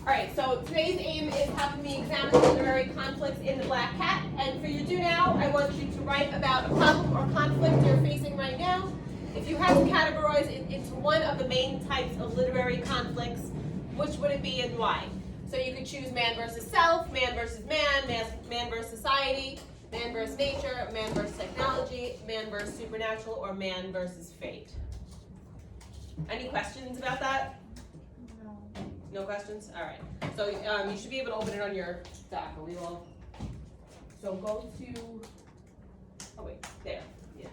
All right, so today's aim is having me examine the literary conflicts in the Black Cat. And for you to do now, I want you to write about a problem or conflict you're facing right now. If you had to categorize it into one of the main types of literary conflicts, which would it be and why? So you could choose man versus self, man versus man, man versus society, man versus nature, man versus technology, man versus supernatural, or man versus fate. Any questions about that? No questions? All right. So you should be able to open it on your doc. Are we all? So go to, oh wait, there, yeah.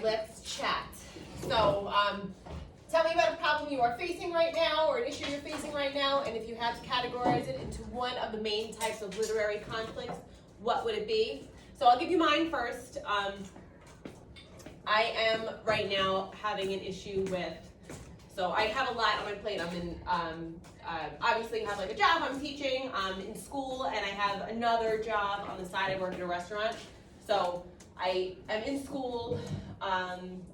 Let's chat. So tell me about a problem you are facing right now or an issue you're facing right now, and if you had to categorize it into one of the main types of literary conflicts, what would it be? So I'll give you mine first. I am right now having an issue with, so I have a lot on my plate. I'm in, obviously have like a job, I'm teaching, I'm in school, and I have another job on the side. I work in a restaurant. So I am in school.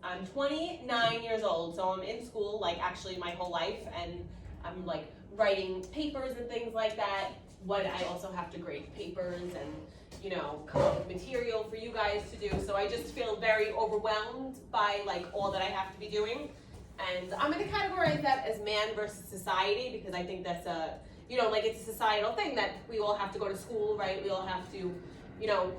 I'm 29 years old, so I'm in school like actually my whole life, and I'm like writing papers and things like that. What I also have to grade papers and, you know, come up with material for you guys to do. So I just feel very overwhelmed by like all that I have to be doing. And I'm gonna categorize that as man versus society, because I think that's a, you know, like it's a societal thing that we all have to go to school, right? We all have to, you know,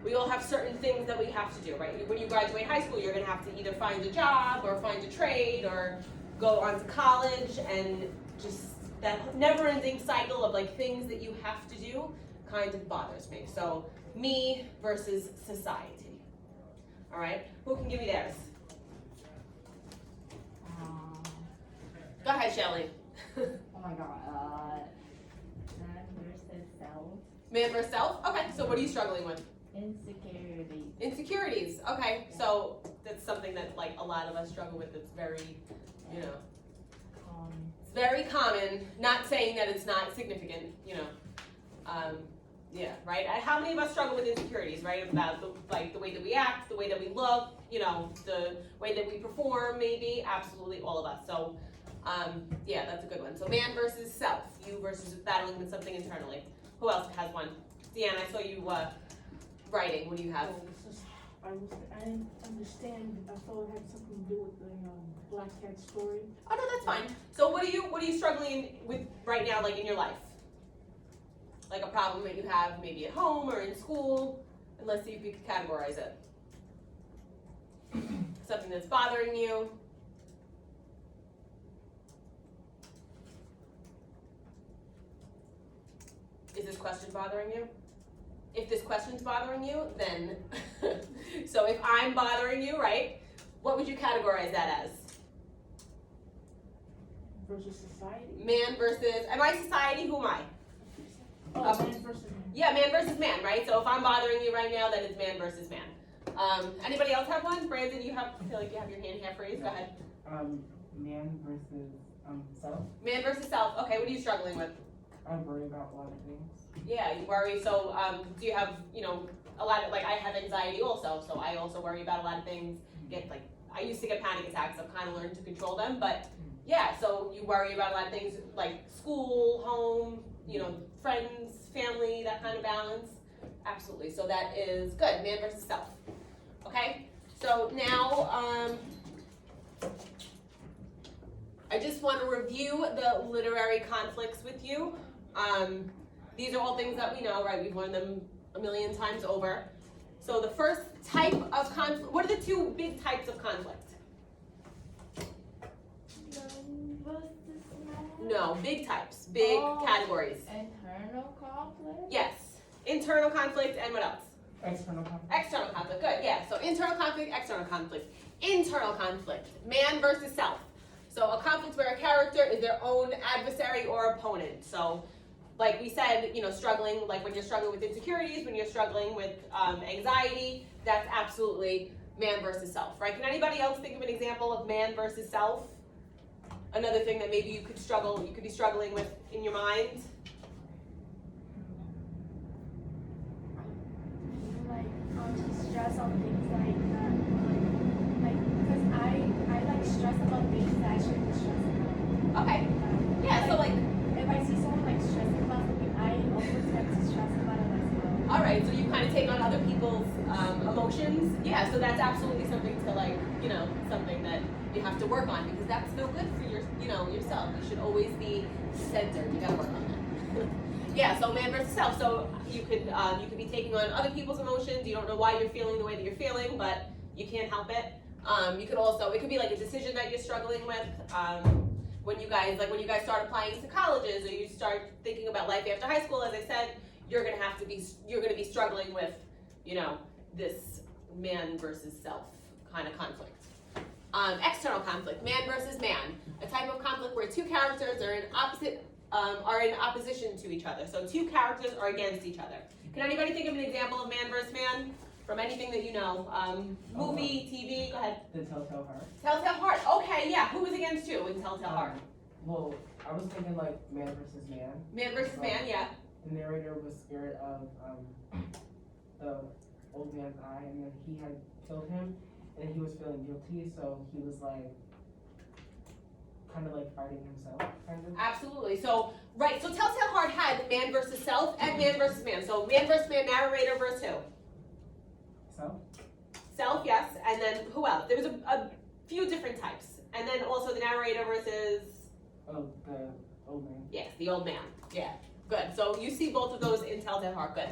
we all have certain things that we have to do, right? When you graduate high school, you're gonna have to either find a job or find a trade or go on to college, and just that never-ending cycle of like things that you have to do kind of bothers me. So me versus society. All right, who can give me theirs? Go ahead, Shelly. Oh my god. Man versus self. Man versus self? Okay, so what are you struggling with? Insecurity. Insecurities. Okay, so that's something that like a lot of us struggle with. It's very, you know, it's very common, not saying that it's not significant, you know. Yeah, right? How many of us struggle with insecurities, right? About the way that we act, the way that we look, you know, the way that we perform, maybe. Absolutely, all of us. So, yeah, that's a good one. So man versus self, you versus battling with something internally. Who else has one? Deanna, I saw you writing. What do you have? I didn't understand. I thought it had something to do with the Black Cat story. Oh no, that's fine. So what are you struggling with right now, like in your life? Like a problem that you have maybe at home or in school, and let's see if we can categorize it. Something that's bothering you. Is this question bothering you? If this question's bothering you, then, so if I'm bothering you, right, what would you categorize that as? Versus society? Man versus, am I society? Who am I? Oh, man versus man. Yeah, man versus man, right? So if I'm bothering you right now, then it's man versus man. Anybody else have one? Brandon, I feel like you have your hand half raised. Go ahead. Man versus self. Man versus self. Okay, what are you struggling with? I worry about a lot of things. Yeah, you worry. So do you have, you know, a lot of, like I have anxiety also, so I also worry about a lot of things. I used to get panic attacks. I've kind of learned to control them, but yeah, so you worry about a lot of things like school, home, you know, friends, family, that kind of balance. Absolutely. So that is good. Man versus self. Okay. So now I just want to review the literary conflicts with you. These are all things that we know, right? We've learned them a million times over. So the first type of conflict, what are the two big types of conflict? No, big types, big categories. Internal conflict? Yes, internal conflict and what else? External conflict. External conflict, good, yeah. So internal conflict, external conflict. Internal conflict, man versus self. So a conflict where a character is their own adversary or opponent. So like we said, you know, struggling, like when you're struggling with insecurities, when you're struggling with anxiety, that's absolutely man versus self, right? Can anybody else think of an example of man versus self? Another thing that maybe you could be struggling with in your mind? Like to stress on things like that, because I like stress about things that I shouldn't stress about. Okay, yeah, so like, if I see someone like stressing about something, I also tend to stress about it as well. all right, so you kind of take on other people's emotions. Yeah, so that's absolutely something to like, you know, something that you have to work on because that's no good for your, you know, yourself. You should always be centered. You gotta work on that. Yeah, so man versus self. So you could be taking on other people's emotions. You don't know why you're feeling the way that you're feeling, but you can't help it. You could also, it could be like a decision that you're struggling with. When you guys start applying to colleges or you start thinking about life after high school, as I said, you're gonna be struggling with, you know, this man versus self kind of conflict. External conflict, man versus man, a type of conflict where two characters are in opposition to each other. So two characters are against each other. Can anybody think of an example of man versus man from anything that you know? Movie, TV, go ahead. The Telltale Heart. Telltale Heart. Okay, yeah. Who was against you in Telltale Heart? Well, I was thinking like man versus man. Man versus man, yeah. The narrator was scared of the old man's eye, and then he had killed him, and he was feeling guilty, so he was like kind of like fighting himself, kind of. Absolutely. So, right. So Telltale Heart had man versus self and man versus man. So man versus man, narrator versus who? Self? Self, yes. And then who else? There was a few different types. And then also the narrator versus... Oh, the old man. Yes, the old man. Yeah, good. So you see both of those in Telltale Heart. Good.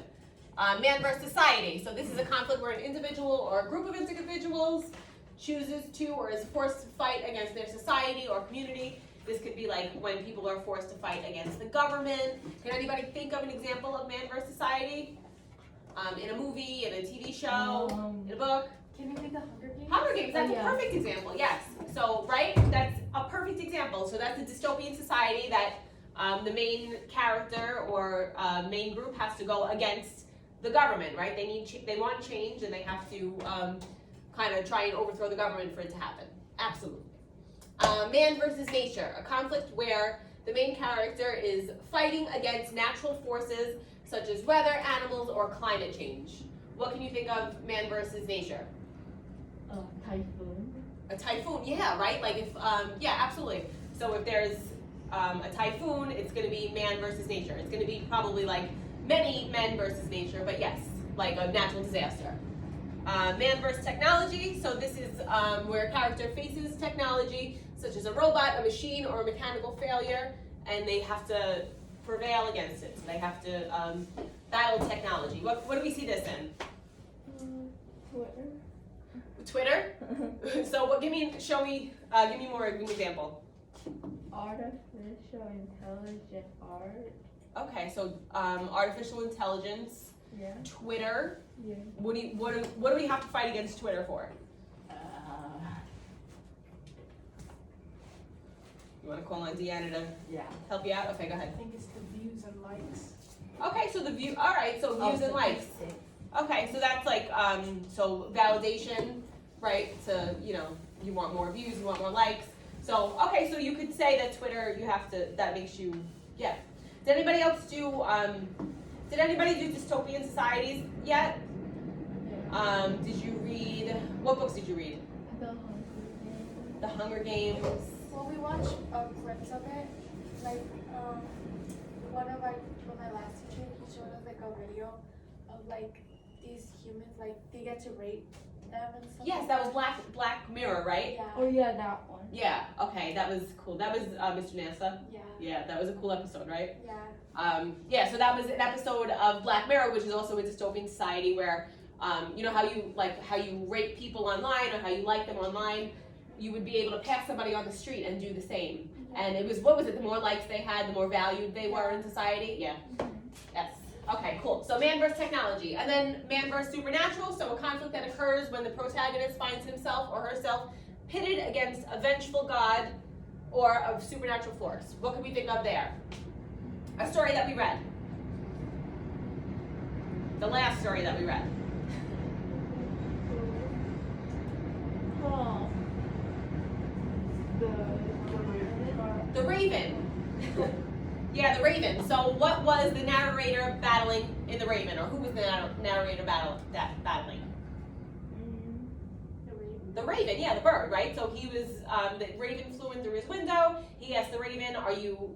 Man versus society. So this is a conflict where an individual or a group of individuals chooses to or is forced to fight against their society or community. This could be like when people are forced to fight against the government. Can anybody think of an example of man versus society? In a movie, in a TV show, in a book? Can you make the Hunger Games? Hunger Games, that's a perfect example, yes. So, right, that's a perfect example. So that's a dystopian society that the main character or main group has to go against the government, right? They want change and they have to kind of try and overthrow the government for it to happen. Absolutely. Man versus nature, a conflict where the main character is fighting against natural forces such as weather, animals, or climate change. What can you think of man versus nature? Typhoon. A typhoon, yeah, right? Like if, yeah, absolutely. So if there's a typhoon, it's going to be man versus nature. It's going to be probably like many men versus nature, but yes, like a natural disaster. Man versus technology. So this is where a character faces technology, such as a robot, a machine, or a mechanical failure, and they have to prevail against it. So they have to battle technology. What do we see this in? Twitter. Twitter? So what? Give me more. Give me an example. Artificial intelligent art. Okay, so artificial intelligence, Yeah. Twitter. Yeah. What do we have to fight against Twitter for? You want to call on Deanna to help you out? Okay, go ahead. I think it's the views and likes. Okay, so the view. All right, so views and likes. Okay, so that's like so validation, right? So you want more views, you want more likes. So okay, so you could say that Twitter, that makes you, yeah. Did anybody else do? Did anybody do dystopian societies yet? Did you read? What books did you read? The Hunger Games. Well, we watched clips of it. Like one of my last teacher, he showed us like a video of like these humans, like they get to rape them and stuff. Yes, that was Black Mirror, right? Yeah. Oh yeah, that one. Yeah. Okay, that was cool. That was Mr. Nasa. Yeah. Yeah, that was a cool episode, right? Yeah. Yeah, so that was an episode of Black Mirror, which is also a dystopian society where, you know how you rate people online or how you like them online, you would be able to pass somebody on the street and do the same. And it was, what was it, the more likes they had, the more valued they were in society? Yeah. Yes. Okay, cool. So man versus technology. And then man versus supernatural, so a conflict that occurs when the protagonist finds himself or herself pitted against a vengeful god or a supernatural force. What could we think of there? A story that we read. The last story that we read. Oh. The Raven. Yeah, the Raven. So what was the narrator battling in the Raven? Or who was the narrator battling? The Raven, yeah, the bird, right? So he was, the Raven flew in through his window. He asked the Raven, are you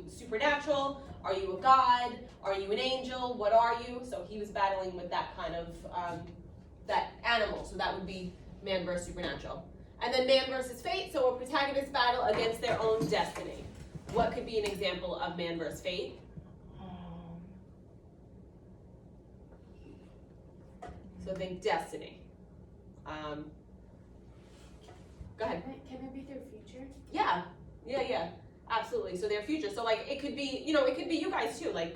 supernatural? Are you a god? Are you an angel? What are you? So he was battling with that kind of, that animal. So that would be man versus supernatural. And then man versus fate. So a protagonist battle against their own destiny. What could be an example of man versus fate? So think destiny. Go ahead. Can it be their future? Yeah, absolutely. So their future. So like it could be, it could be you guys too. Like,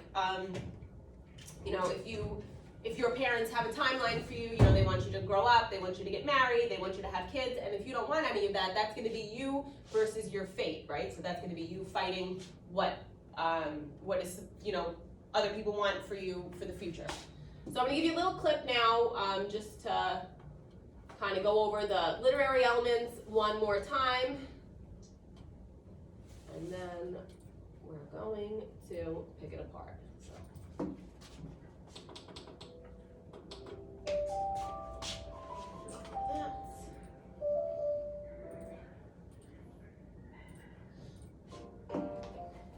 if your parents have a timeline for you, they want you to grow up, they want you to get married, they want you to have kids, and if you don't want any of that, that's going to be you versus your fate, right? So that's going to be you fighting what is, other people want for you for the future. So I'm going to give you a little clip now, just to kind of go over the literary elements one more time. And then we're going to pick it apart.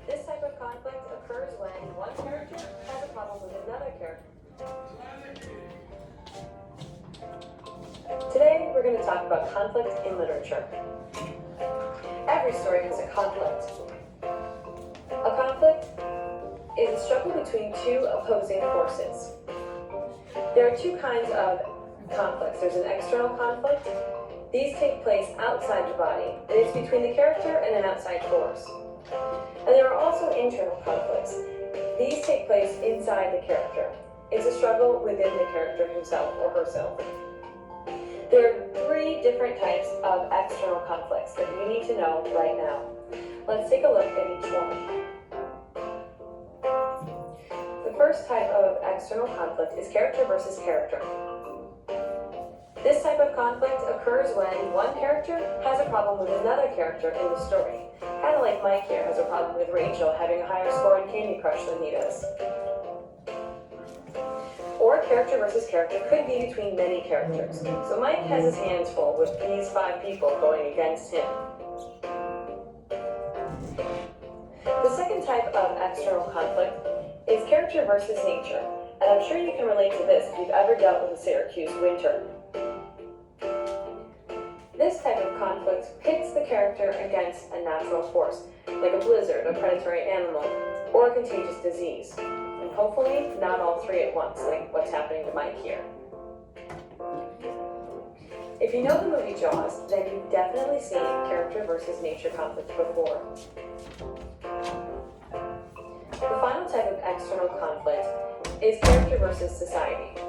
This type of conflict occurs when one character has a problem with another character. Today, we're going to talk about conflict in literature. Every story has a conflict. A conflict is a struggle between two opposing forces. There are two kinds of conflicts. There's an external conflict. These take place outside the body, and it's between the character and an outside force. And there are also internal conflicts. These take place inside the character. It's a struggle within the character himself or herself. There are three different types of external conflicts that you need to know right now. Let's take a look at each one. The first type of external conflict is character versus character. This type of conflict occurs when one character has a problem with another character in the story. Kind of like Mike here has a problem with Rachel having a higher score in Candy Crush than he does. Or character versus character could be between many characters. So Mike has his hands full with these 5 people going against him. The second type of external conflict is character versus nature. And I'm sure you can relate to this if you've ever dealt with a Syracuse winter. This type of conflict pits the character against a natural force, like a blizzard, a predatory animal, or a contagious disease. And hopefully, not all 3 at once, like what's happening to Mike here. If you know the movie Jaws, then you've definitely seen character versus nature conflict before. The final type of external conflict is character versus society.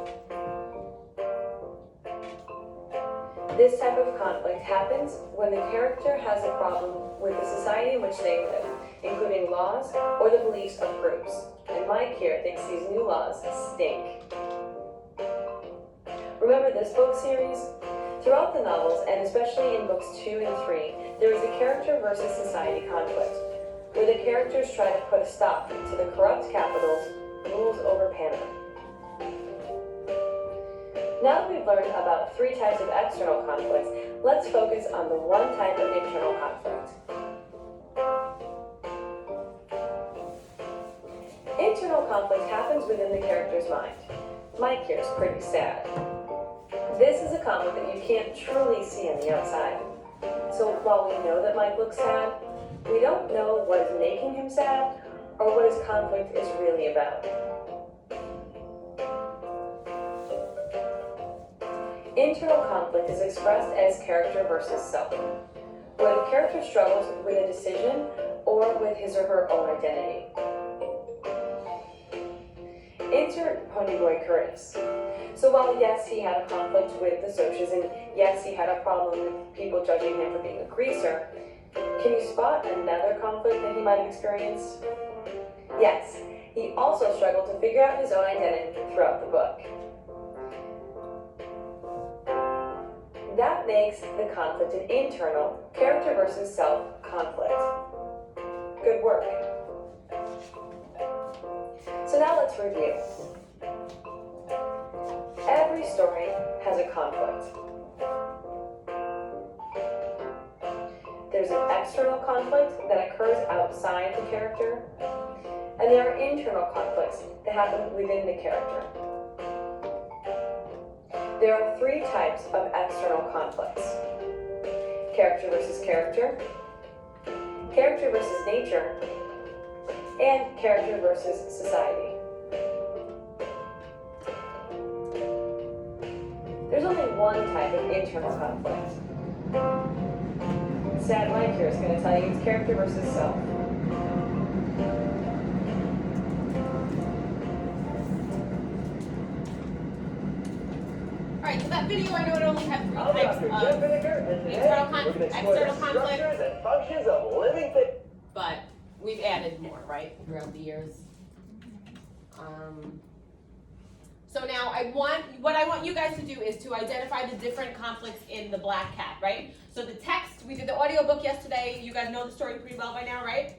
This type of conflict happens when the character has a problem with the society in which they live, including laws or the beliefs of groups. And Mike here thinks these new laws stink. Remember this book series? Throughout the novels, and especially in books 2 and 3, there is a character versus society conflict, where the characters try to put a stop to the corrupt capital's rules over Panama. Now that we've learned about 3 types of external conflicts, let's focus on the 1 type of internal conflict. Internal conflict happens within the character's mind. Mike here is pretty sad. This is a conflict that you can't truly see on the outside. So while we know that Mike looks sad, we don't know what is making him sad or what his conflict is really about. Internal conflict is expressed as character versus self, where the character struggles with a decision or with his or her own identity. Enter Ponyboy Curtis. So while yes, he had a conflict with the socias, and yes, he had a problem with people judging him for being a greaser, can you spot another conflict that he might have experienced? Yes, he also struggled to figure out his own identity throughout the book. That makes the conflict an internal, character versus self conflict. Good work. So now let's review. Every story has a conflict. There's an external conflict that occurs outside the character, and there are internal conflicts that happen within the character. There are 3 types of external conflicts: character versus character, character versus nature, and character versus society. There's only 1 type of internal conflict. Sad Mike here is going to tell you it's character versus self. Alright, so that video, I know it only had 3 types of internal conflict, external conflict, and functions of living things. but we've added more, right, throughout the years. So now what I want you guys to do is to identify the different conflicts in the Black Cat, right? So the text, we did the audiobook yesterday, you guys know the story pretty well by now, right?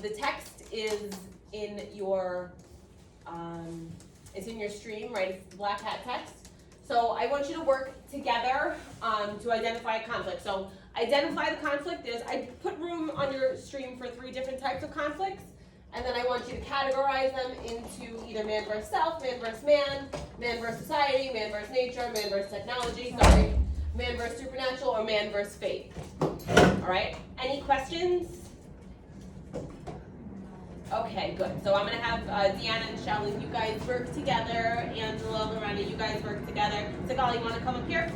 The text is in your, stream, right? It's the Black Cat text. So I want you to work together to identify a conflict. So identify the conflict. I put room on your stream for 3 different types of conflicts, and then I want you to categorize them into either man versus self, man versus man, man versus society, man versus nature, man versus technology, man versus supernatural, or man versus fate. All right, any questions? Okay, good. So I'm gonna have Deanna and Shelly, you guys work together. Angela, Lorena, you guys work together. Sigali, you wanna come up here?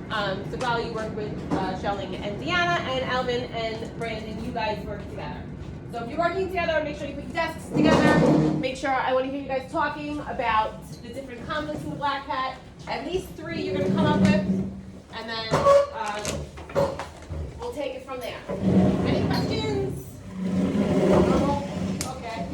Sigali, you work with Shelly and Deanna, and Alvin and Brandon, you guys work together. So if you're working together, make sure you put your desks together. Make sure, I wanna hear you guys talking about the different conflicts in the Black Cat. At least 3 you're gonna come up with, and then we'll take it from there. Any questions? Okay.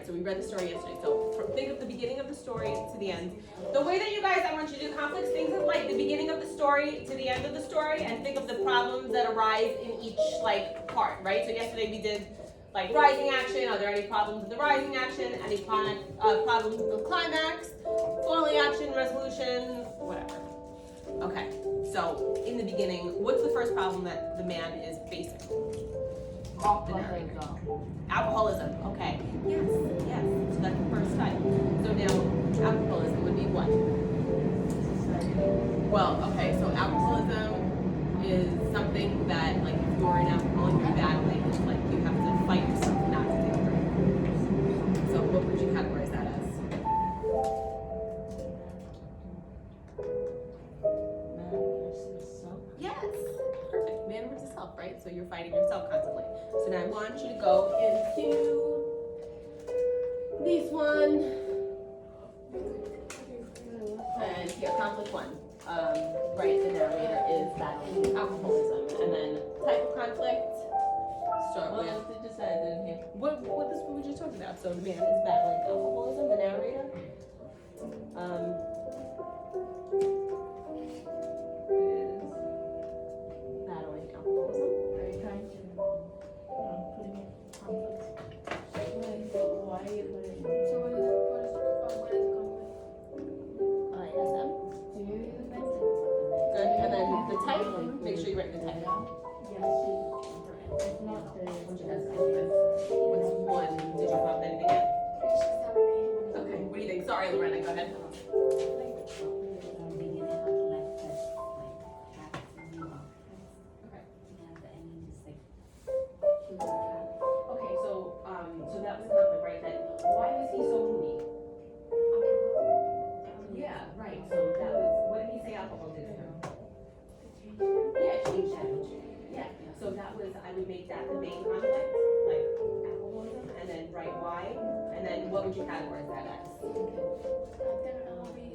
So we read the story yesterday. So think of the beginning of the story to the end. The way that you guys, I want you to do conflicts, think of like the beginning of the story to the end of the story, and think of the problems that arise in each like part, right? So yesterday we did like rising action. Are there any problems with the rising action? Any problems with the climax? Falling action, resolution, whatever. Okay, so in the beginning, what's the first problem that the man is facing? Alcoholism. Okay. Yes. So that's the first type. So now, alcoholism would be what? Well, okay. So alcoholism is something that, like, if you're an alcoholic, you're battling, it's like you have to fight yourself not to take a drink. So what would you categorize that as? Yes. Perfect. Man versus self, right? So you're fighting yourself constantly. So now I want you to go into this one. And here, conflict one. Right, the narrator is battling alcoholism. And then type of conflict. Start with. What were you talking about? So the man is battling alcoholism, the narrator. Is battling alcoholism. Are you trying to put in conflict? Why are you putting? So what is the conflict? ISM. Good. And then the type. Make sure you write the type. It's not the What's one? Did you have anything yet? She's 7, 8. Okay. What do you think? Sorry, Lorena. Go ahead. Okay, so that was conflict, right? That why was he so moody? Yeah, right. So that was, what did he say alcohol did to him? Yeah, change that. Yeah. So that was, I would make that the main conflict, like alcoholism, and then write why, and then what would you categorize that as? Then it will be